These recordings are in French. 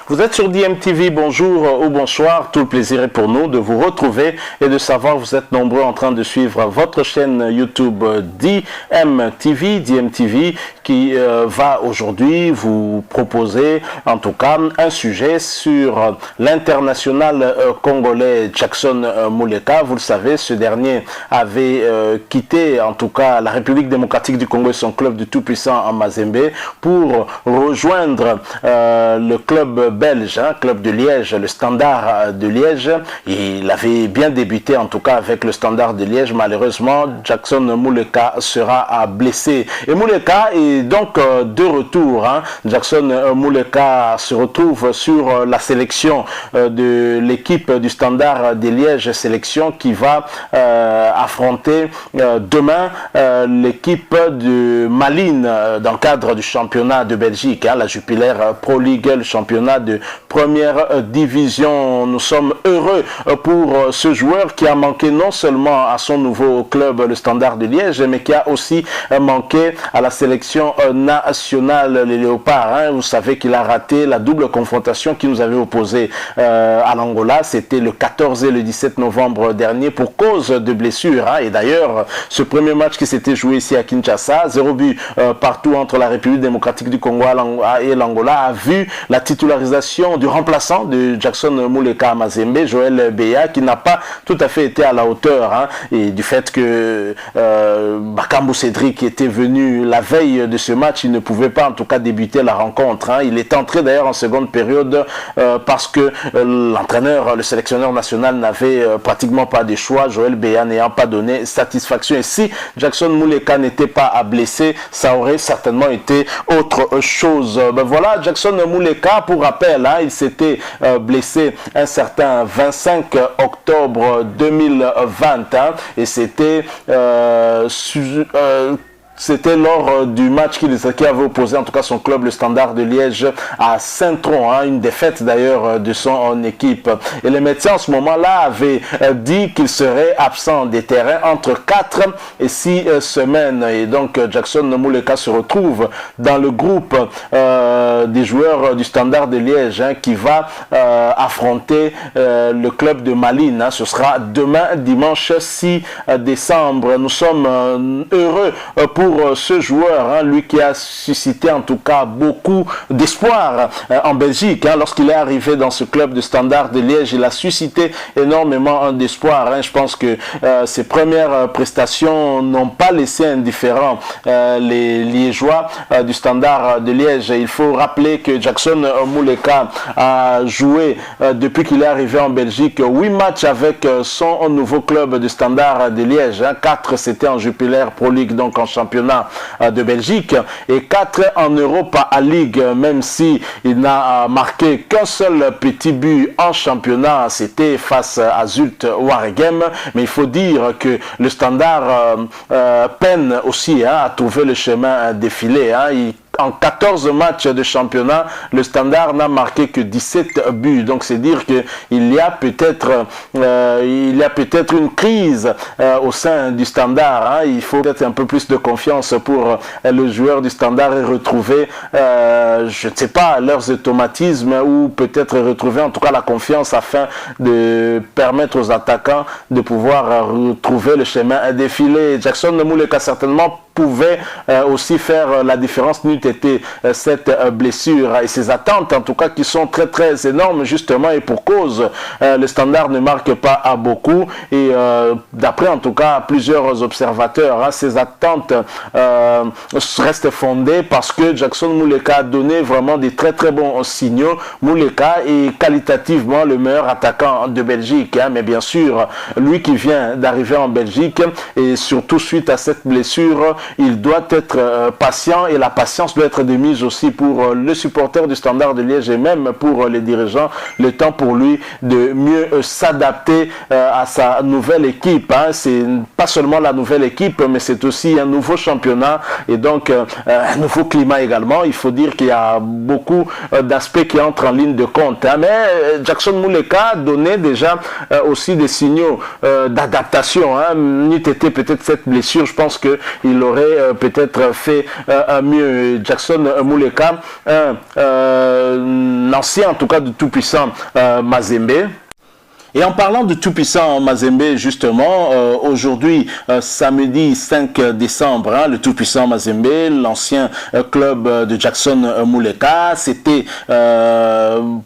Vous êtes sur DMTV, bonjour ou bonsoir, tout le plaisir est pour nous de vous retrouver et de savoir que vous êtes nombreux en train de suivre votre chaîne YouTube DMTV qui va aujourd'hui vous proposer en tout cas un sujet sur l'international congolais Jackson Muleka. Vous le savez, ce dernier avait quitté en tout cas la République démocratique du Congo et son club du tout-puissant en Mazembe pour rejoindre le club belge, club de Liège, le Standard de Liège. Il avait bien débuté en tout cas avec le Standard de Liège. Malheureusement, Jackson Muleka sera blessé. Et Muleka est donc de retour. Jackson Muleka se retrouve sur la sélection de l'équipe du Standard de Liège, sélection qui va affronter demain l'équipe de Malines dans le cadre du championnat de Belgique, la Jupiler Pro League, le championnat de première division. Nous sommes heureux pour ce joueur qui a manqué non seulement à son nouveau club, le Standard de Liège, mais qui a aussi manqué à la sélection nationale, les Léopards. Vous savez qu'il a raté la double confrontation qui nous avait opposé à l'Angola. C'était le 14 et le 17 novembre dernier pour cause de blessure. Et d'ailleurs, ce premier match qui s'était joué ici à Kinshasa, 0 but partout entre la République démocratique du Congo et l'Angola, a vu la titularisation du remplaçant de Jackson Muleka à Mazembe, Joël Beya, qui n'a pas tout à fait été à la hauteur et du fait que Bakambu Cédric était venu la veille de ce match, il ne pouvait pas en tout cas débuter la rencontre. Il est entré d'ailleurs en seconde période parce que l'entraîneur, le sélectionneur national n'avait pratiquement pas de choix, Joël Beya n'ayant pas donné satisfaction. Et si Jackson Muleka n'était pas blessé, ça aurait certainement été autre chose. Voilà, Jackson Muleka, pour rappel, il s'était blessé un certain 25 octobre 2020 et c'était lors du match qui avait opposé en tout cas son club, le Standard de Liège, à Saint-Tron, une défaite d'ailleurs de son équipe. Et les médecins en ce moment-là avaient dit qu'il serait absent des terrains entre 4 et 6 semaines. Et donc Jackson Muleka se retrouve dans le groupe des joueurs du Standard de Liège qui va affronter le club de Malines. Ce sera demain, dimanche 6 décembre. Nous sommes heureux pour ce joueur, lui qui a suscité en tout cas beaucoup d'espoir en Belgique. Lorsqu'il est arrivé dans ce club de Standard de Liège, il a suscité énormément d'espoir. Je pense que ses premières prestations n'ont pas laissé indifférents les Liégeois du Standard de Liège. Il faut rappeler que Jackson Muleka a joué depuis qu'il est arrivé en Belgique 8 matchs avec son nouveau club de Standard de Liège. 4 c'était en Jupiler Pro League, donc en championnat de Belgique, et 4 en Europa League, même si il n'a marqué qu'un seul petit but en championnat, c'était face à Zulte Waregem. Mais il faut dire que le Standard peine aussi à trouver le chemin défilé. En 14 matchs de championnat, le Standard n'a marqué que 17 buts. Donc c'est dire qu'il y a peut-être une crise au sein du Standard. Il faut peut-être un peu plus de confiance pour le joueur du Standard et retrouver, je ne sais pas, leurs automatismes ou peut-être retrouver en tout cas la confiance afin de permettre aux attaquants de pouvoir retrouver le chemin défilé. Jackson Muleka certainement pouvait aussi faire la différence n'eût été cette blessure et ses attentes en tout cas qui sont très très énormes justement, et pour cause le Standard ne marque pas à beaucoup et d'après en tout cas plusieurs observateurs, ces attentes restent fondées parce que Jackson Muleka a donné vraiment des très très bons signaux. Muleka est qualitativement le meilleur attaquant de Belgique, mais bien sûr lui qui vient d'arriver en Belgique et surtout suite à cette blessure, il doit être patient et la patience doit être de mise aussi pour le supporter du Standard de Liège et même pour les dirigeants. Le temps pour lui de mieux s'adapter à sa nouvelle équipe. C'est pas seulement la nouvelle équipe, mais c'est aussi un nouveau championnat et donc un nouveau climat également. Il faut dire qu'il y a beaucoup d'aspects qui entrent en ligne de compte. Mais Jackson Muleka donnait déjà aussi des signaux d'adaptation. N'eût été peut-être cette blessure, je pense qu'il aurait aurait peut-être fait mieux. Jackson Muleka, un ancien en tout cas de tout-puissant Mazembe. Et en parlant de tout-puissant Mazembe, justement, aujourd'hui, samedi 5 décembre, hein, le tout-puissant Mazembe, l'ancien club de Jackson Muleka, s'était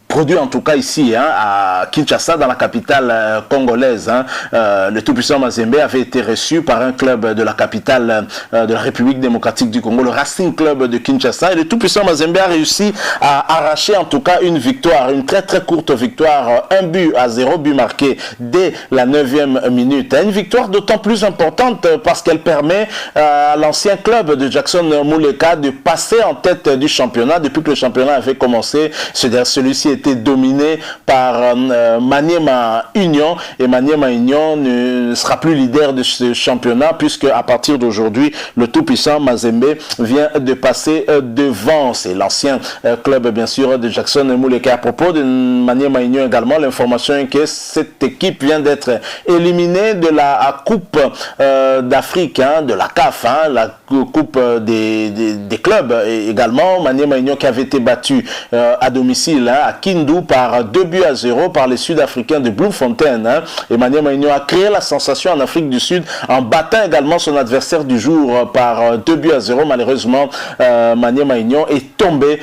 produit en tout cas ici, hein, à Kinshasa, dans la capitale congolaise. Hein. Le tout-puissant Mazembe avait été reçu par un club de la capitale de la République démocratique du Congo, le Racing Club de Kinshasa. Et le tout-puissant Mazembe a réussi à arracher en tout cas une victoire, une très très courte victoire, 1-0, but marqué dès la 9e minute. Une victoire d'autant plus importante parce qu'elle permet à l'ancien club de Jackson Muleka de passer en tête du championnat. Depuis que le championnat avait commencé, celui-ci était dominé par Maniema Union, et Maniema Union ne sera plus leader de ce championnat puisque à partir d'aujourd'hui, le tout-puissant Mazembe vient de passer devant. C'est l'ancien club bien sûr de Jackson Muleka. À propos de Maniema Union également, l'information est que cette équipe vient d'être éliminée de la Coupe d'Afrique, hein, de la CAF, hein, la Coupe des clubs également. Maniema Union qui avait été battu à domicile, hein, à Kindu par 2-0 par les Sud-Africains de Bloemfontein. Hein. Et Maniema Union a créé la sensation en Afrique du Sud en battant également son adversaire du jour par 2-0. Malheureusement, Maniema Union est tombé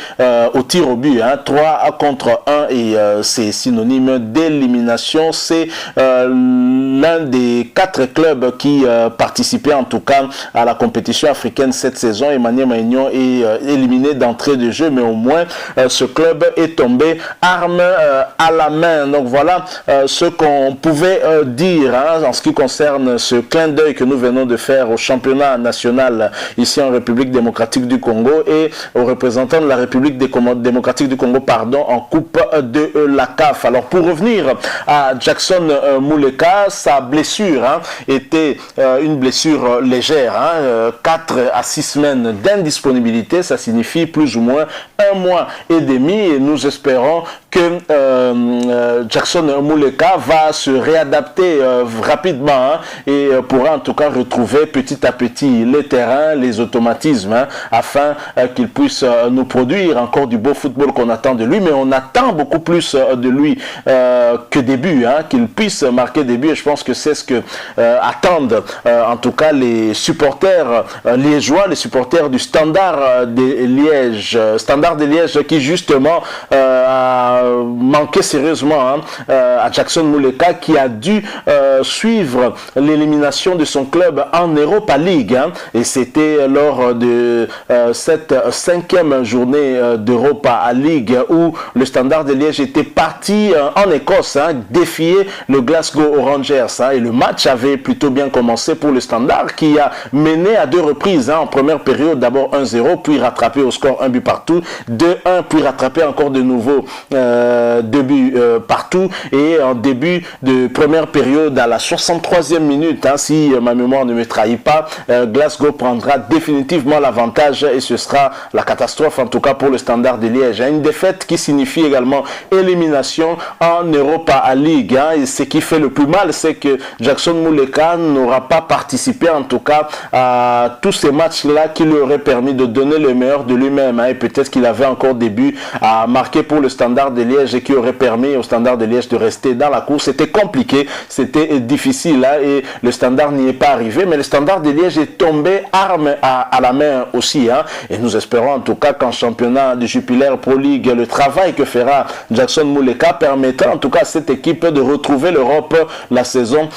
au tir au but, hein, 3-1, et c'est synonyme d'élimination. C'est l'un des 4 clubs qui participaient en tout cas à la compétition africaine cette saison. Et Maniema Union est éliminé d'entrée de jeu, mais au moins ce club est tombé arme à la main. Donc voilà ce qu'on pouvait dire, hein, en ce qui concerne ce clin d'œil que nous venons de faire au championnat national ici en République démocratique du Congo et aux représentants de la République démocratique du Congo, pardon, en Coupe de la CAF. Alors pour revenir à Jackson Muleka, sa blessure, hein, était une blessure légère, hein, 4 à 6 semaines d'indisponibilité, ça signifie plus ou moins 1 mois et demi, et nous espérons que Jackson Muleka va se réadapter rapidement, hein, et pourra en tout cas retrouver petit à petit les terrains, les automatismes, hein, afin qu'il puisse nous produire encore du beau football qu'on attend de lui. Mais on attend beaucoup plus de lui que des buts, hein, qu'il puisse marquer des buts, et je pense que c'est ce que attendent en tout cas les supporters liégeois, les supporters du Standard de Liège. Standard de Liège qui justement a manqué sérieusement, hein, à Jackson Muleka, qui a dû suivre l'élimination de son club en Europa League, hein, et c'était lors de cette 5e journée d'Europa League où le Standard de Liège était parti en Écosse, hein, défier le Glasgow Rangers, hein, et le match avait plutôt bien commencé pour le Standard qui a mené à 2 reprises, hein, en première période, d'abord 1-0 puis rattrapé au score 1 but partout, 2-1 puis rattrapé encore de nouveau 2 buts partout, et en début de première période à la 63e minute, hein, si ma mémoire ne me trahit pas, Glasgow prendra définitivement l'avantage et ce sera la catastrophe en tout cas pour le Standard de Liège, hein. Une défaite qui signifie également élimination en Europa League, hein, et ce qui fait le plus mal, c'est que Jackson Muleka n'aura pas participé en tout cas à tous ces matchs-là qui lui auraient permis de donner le meilleur de lui-même, hein, et peut-être qu'il avait encore des buts à marquer pour le Standard de Liège et qui aurait permis au Standard de Liège de rester dans la course. C'était compliqué, c'était difficile, hein, et le Standard n'y est pas arrivé, mais le Standard de Liège est tombé arme à la main aussi, hein, et nous espérons en tout cas qu'en championnat de Jupiler Pro League, le travail que fera Jackson Muleka permettra en tout cas à cette équipe de retrouver l'Europe la saison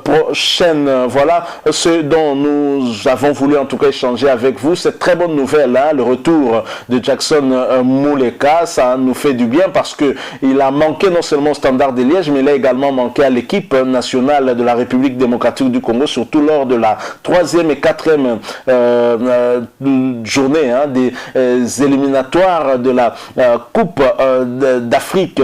prochaine. Voilà ce dont nous avons voulu en tout cas échanger avec vous. Cette très bonne nouvelle, hein, le retour de Jackson Muleka, ça nous fait du bien parce que il a manqué non seulement au Standard de Liège, mais il a également manqué à l'équipe nationale de la République démocratique du Congo, surtout lors de la 3e et 4e journée, hein, des éliminatoires de la Coupe d'Afrique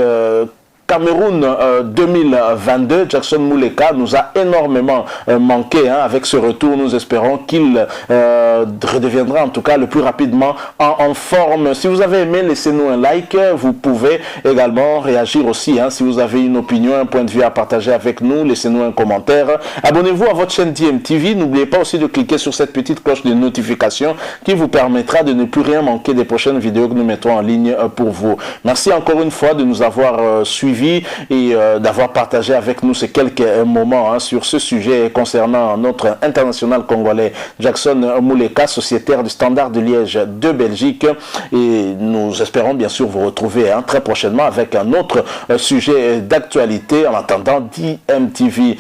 Cameroun 2022, Jackson Muleka nous a énormément manqué avec ce retour. Nous espérons qu'il redeviendra en tout cas le plus rapidement en forme. Si vous avez aimé, laissez-nous un like. Vous pouvez également réagir aussi. Si vous avez une opinion, un point de vue à partager avec nous, laissez-nous un commentaire. Abonnez-vous à votre chaîne DMTV. N'oubliez pas aussi de cliquer sur cette petite cloche de notification qui vous permettra de ne plus rien manquer des prochaines vidéos que nous mettrons en ligne pour vous. Merci encore une fois de nous avoir suivis et d'avoir partagé avec nous ces quelques moments sur ce sujet concernant notre international congolais Jackson Muleka, sociétaire du Standard de Liège de Belgique. Et nous espérons bien sûr vous retrouver très prochainement avec un autre sujet d'actualité. En attendant, DMTV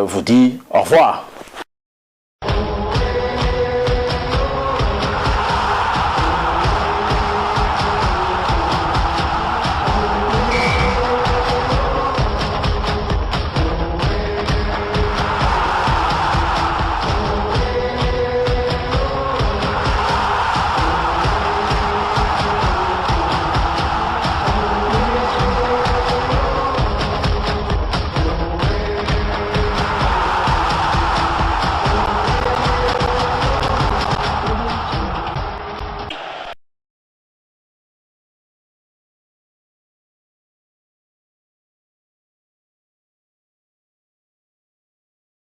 vous dit au revoir.